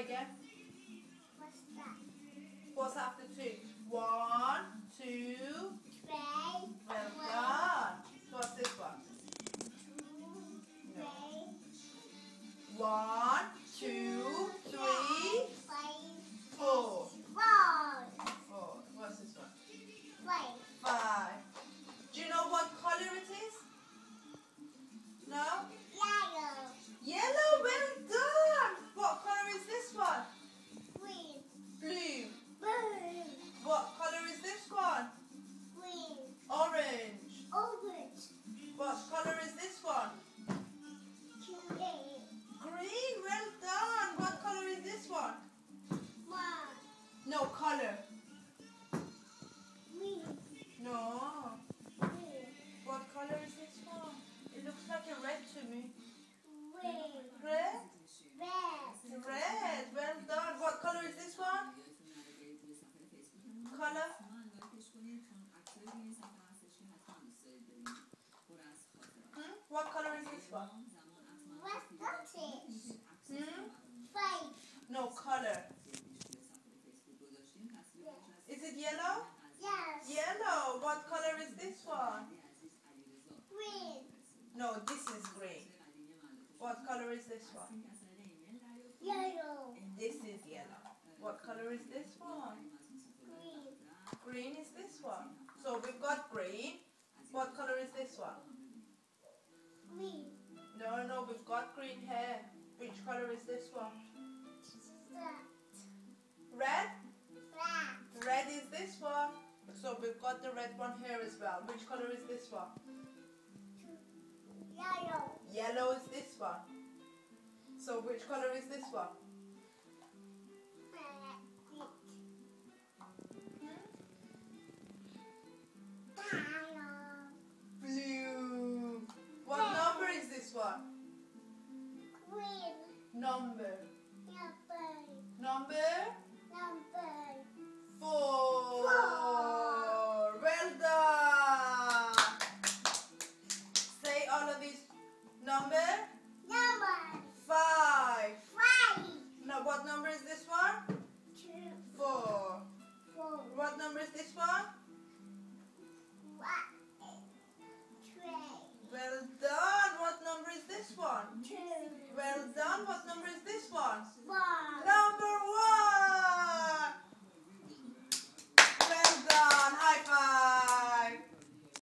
again. What's that? What's after 2? 1, 2. Three. Well done. What's this one? 2, 3. 1, 2, 3, 4. 4. What's this one? 5. Do you know what color it is? No? Yellow, well done. What color is this one? Blue. What color is this one? Orange. What color is this one? Green, well done. What color is this one? No, color. No. What color is this one? It looks like a red to me. Red? Red, well done. What color is this one? Color? What color is this one? No, color. Is it yellow? Yellow. What color is this one? No, this is green. What color is this one? This is yellow. What color is this one? Green is this one. So we've got green. What color is this one? No, we've got green hair. Which color is this one? Red? Red is this one. So we've got the red one here as well. Which color is this one? Yellow is this one. So which color is this one?